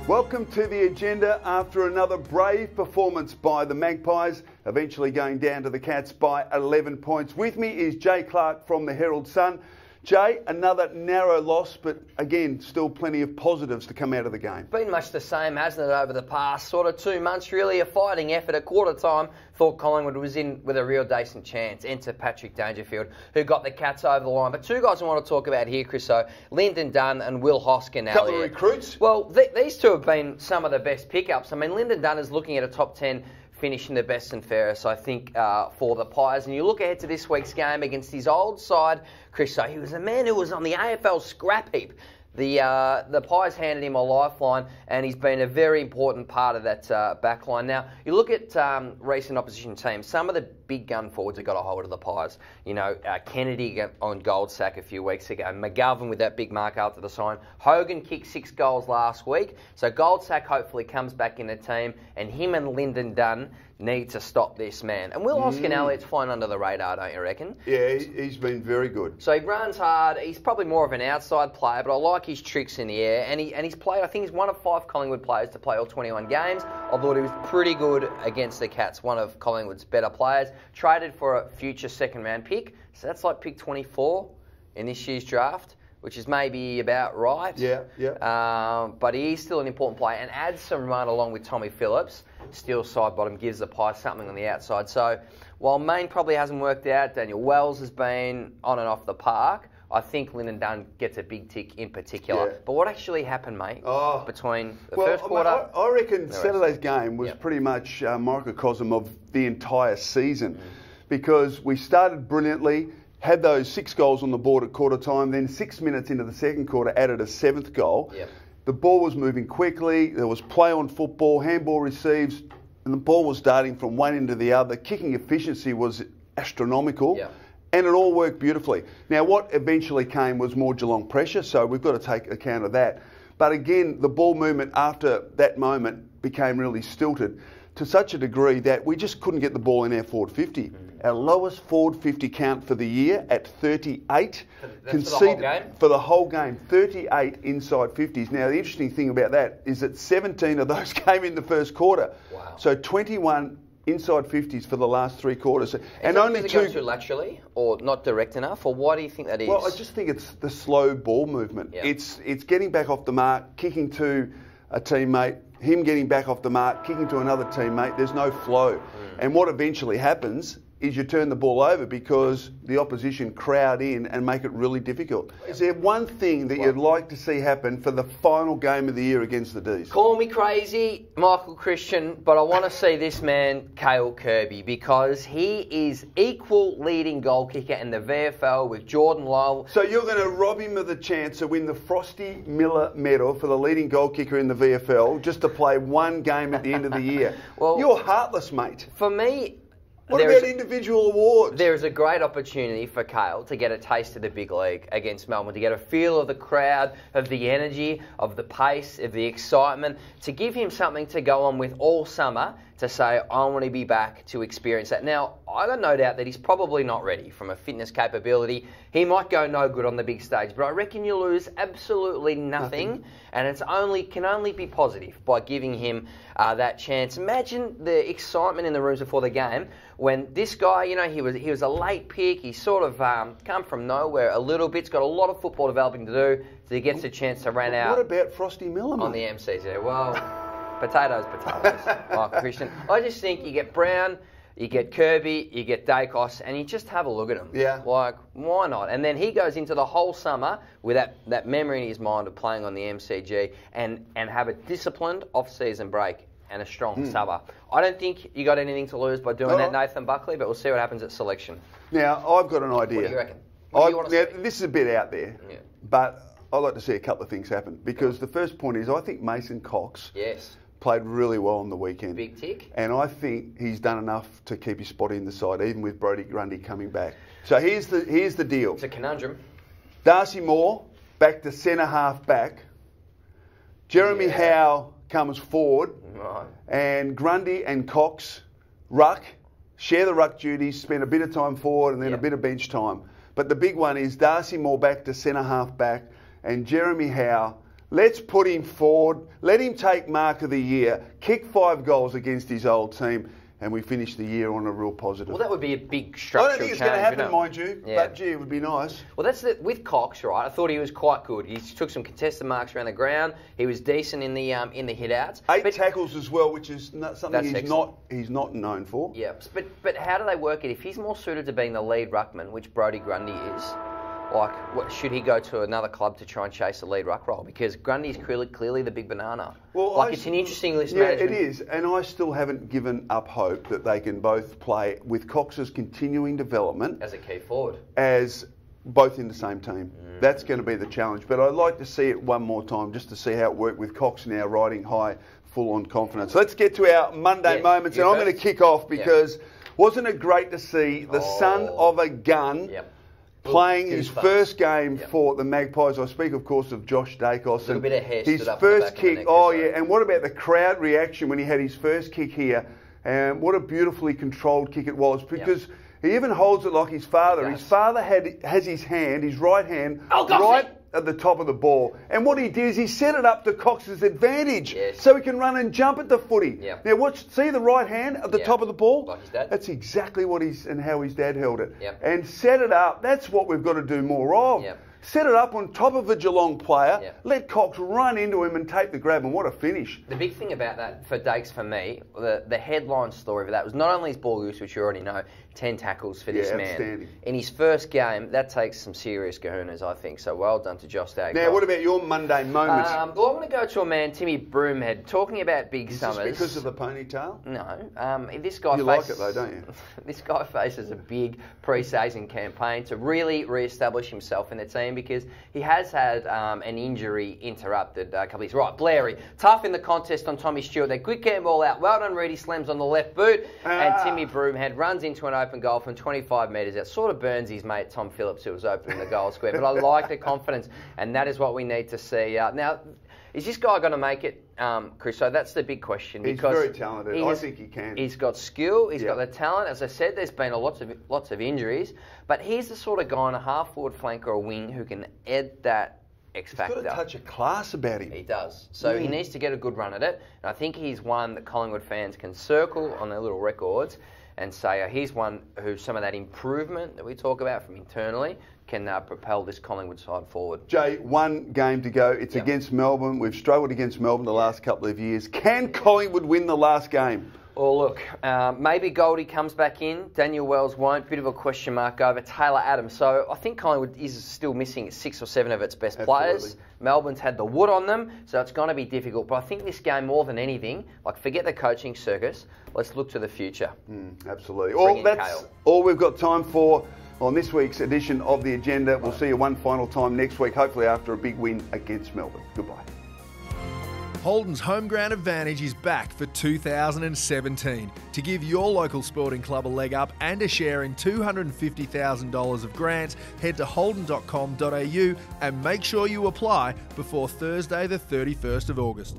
Welcome to the agenda after another brave performance by the Magpies, eventually going down to the Cats by 11 points. With me is Jay Clark from the Herald Sun. Jay, another narrow loss, but again, still plenty of positives to come out of the game. Been much the same, hasn't it, over the past sort of 2 months, really. A fighting effort at quarter time. Thought Collingwood was in with a real decent chance. Enter Patrick Dangerfield, who got the Cats over the line. But two guys I want to talk about here, Chriso, Lyndon Dunn and Will Hoskin. Couple of recruits. Well, these two have been some of the best pickups. I mean, Lyndon Dunn is looking at a top 10 finishing the best and fairest, I think, for the Pies. And you look ahead to this week's game against his old side, Chris. So he was a man who was on the AFL scrap heap. The Pies handed him a lifeline, and he's been a very important part of that back line. Now, you look at recent opposition teams, some of the big gun forwards have got a hold of the Pies. You know, Kennedy on Goldsack a few weeks ago, McGovern with that big mark after the sign. Hogan kicked 6 goals last week, so Goldsack hopefully comes back in the team, and him and Lyndon Dunn need to stop this man. And Will Hoskin Elliott's flown under the radar, don't you reckon? Yeah, he's been very good. So he runs hard. He's probably more of an outside player, but I like his tricks in the air. And he's played, I think he's one of 5 Collingwood players to play all 21 games. I thought he was pretty good against the Cats, one of Collingwood's better players. Traded for a future second-round pick. So that's like pick 24 in this year's draft, which is maybe about right. Yeah. But he is still an important player and adds some run along with Tommy Phillips. Still side bottom, gives the Pies something on the outside. So while Main probably hasn't worked out, Daniel Wells has been on and off the park. I think Lyndon Dunn gets a big tick in particular. Yeah. But what actually happened, mate, between the first quarter? I reckon Saturday's game was pretty much microcosm of the entire season because we started brilliantly, had those 6 goals on the board at quarter time, then 6 minutes into the second quarter added a 7th goal. Yep. The ball was moving quickly, there was play on football, handball receives, and the ball was darting from one end to the other. Kicking efficiency was astronomical. Yep. And it all worked beautifully. Now, what eventually came was more Geelong pressure, so we've got to take account of that. But again, the ball movement after that moment became really stilted to such a degree that we just couldn't get the ball in our forward 50. Our lowest forward 50 count for the year at 38. That's for the whole game? For the whole game, 38 inside 50s. Now, the interesting thing about that is that 17 of those came in the first quarter. Wow. So 21 inside 50s for the last 3 quarters. And only 2 go too laterally or not direct enough, or why do you think that is? Well, I just think it's the slow ball movement. Yeah. It's getting back off the mark, kicking to a teammate, him getting back off the mark, kicking to another teammate. There's no flow. And what eventually happens is you turn the ball over because the opposition crowd in and make it really difficult. Is there one thing that you'd like to see happen for the final game of the year against the D's? Call me crazy, Michael Christian, but I want to see this man, Cale Kirby, because he is equal leading goal kicker in the VFL with Jordan Lowell. So you're going to rob him of the chance to win the Frosty Miller medal for the leading goal kicker in the VFL just to play one game at the end of the year? Well, you're heartless, mate. For me, what about individual awards? There is a great opportunity for Cale to get a taste of the big league against Melbourne, to get a feel of the crowd, of the energy, of the pace, of the excitement, to give him something to go on with all summer to say, I want to be back to experience that. Now, I got no doubt that he's probably not ready from a fitness capability. He might go no good on the big stage, but I reckon you lose absolutely nothing. And it's can only be positive by giving him that chance. Imagine the excitement in the rooms before the game when this guy, you know, he was a late pick. He sort of come from nowhere a little bit. He's got a lot of football developing to do, so he gets a chance to run out. What about Frosty Miller, mate? On the MCG? Well, potatoes, Michael Christian. I just think you get Brown, you get Kirby, you get Dacos, and you just have a look at him. Yeah. Like, why not? And then he goes into the whole summer with that memory in his mind of playing on the MCG and have a disciplined off-season break and a strong summer. I don't think you got anything to lose by doing that, Nathan Buckley, but we'll see what happens at selection. Now, I've got an idea. What do you reckon? What do you want to see? This is a bit out there, but I'd like to see a couple of things happen because the first point is I think Mason Cox played really well on the weekend. Big tick. And I think he's done enough to keep his spot in the side, even with Brodie Grundy coming back. So here's the deal. It's a conundrum. Darcy Moore back to centre half back. Jeremy Howe comes forward. Right. And Grundy and Cox ruck, share the ruck duties, spend a bit of time forward and then a bit of bench time. But the big one is Darcy Moore back to centre half back and Jeremy Howe Let's put him forward. Let him take mark of the year. Kick 5 goals against his old team. And we finish the year on a real positive. Well, that would be a big structural change. I don't think it's going to happen, mind you. Yeah. But, gee, it would be nice. Well, that's with Cox, right? I thought he was quite good. He took some contested marks around the ground. He was decent in the hit-outs. 8 tackles as well, which is something he's not known for. Yeah, but how do they work it? If he's more suited to being the lead ruckman, which Brodie Grundy is, should he go to another club to try and chase the lead ruck role? Because Grundy's clearly the big banana. Well, it's an interesting list. Yeah, it is. And I still haven't given up hope that they can both play with Cox's continuing development. As a key forward. As both in the same team. That's going to be the challenge. But I'd like to see it one more time just to see how it worked with Cox now riding high, full-on confidence. Let's get to our Monday moments. And I'm going to kick off because wasn't it great to see the son of a gun playing his first game for the Magpies? I speak, of course, of Josh Dacos. A little bit of hair his stood up first on the back of the kick. neck, Oh, yeah. And what about the crowd reaction when he had his first kick here? And what a beautifully controlled kick it was, because he even holds it like his father. His father has his hand, his right hand, right at the top of the ball. And what he did is he set it up to Cox's advantage so he can run and jump at the footy. Now, see the right hand at the top of the ball? Like his dad. That's exactly what how his dad held it. And set it up. That's what we've got to do more of. Set it up on top of a Geelong player, let Cox run into him and take the grab, and what a finish. The big thing about that for Dakes, for me, the headline story for that was not only his ball use, which you already know, 10 tackles for this man. In his first game, that takes some serious kahunas, I think, so well done to Josh Dacos. Now, what about your Monday moments? Well, I'm going to go to a man, Timmy Broomhead, talking about big summers. Is this because of the ponytail? No. This guy like it though, don't you? This guy faces a big pre-season campaign to really re-establish himself in the team, because he has had an injury interrupted a couple of years. Right, Blairy, tough in the contest on Tommy Stewart. They quick game ball out. Well done, Reedy slams on the left boot. And Timmy Broomhead runs into an open goal from 25 metres out. Sort of burns his mate Tom Phillips, who was opening the goal square. But I like the confidence, and that is what we need to see. Now, is this guy going to make it, Chris? So that's the big question. He's very talented. I think he can. He's got skill. He's got the talent. As I said, there's been lots of injuries. But he's the sort of guy on a half-forward flank or a wing who can add that X factor. He's got a touch of class about him. He does. So he needs to get a good run at it. And I think he's one that Collingwood fans can circle on their little records and say, he's one who some of that improvement that we talk about from internally can propel this Collingwood side forward. Jay, one game to go. It's against Melbourne. We've struggled against Melbourne the last couple of years. Can Collingwood win the last game? Well, look, maybe Goldie comes back in. Daniel Wells won't. Bit of a question mark over Taylor Adams. So I think Collingwood is still missing 6 or 7 of its best players. Melbourne's had the wood on them, so it's going to be difficult. But I think this game, more than anything, forget the coaching circus. Let's look to the future. Absolutely. That's all we've got time for on this week's edition of The Agenda. We'll see you one final time next week, hopefully after a big win against Melbourne. Goodbye. Holden's Home Ground Advantage is back for 2017. To give your local sporting club a leg up and a share in $250,000 of grants, head to holden.com.au and make sure you apply before Thursday the 31st of August.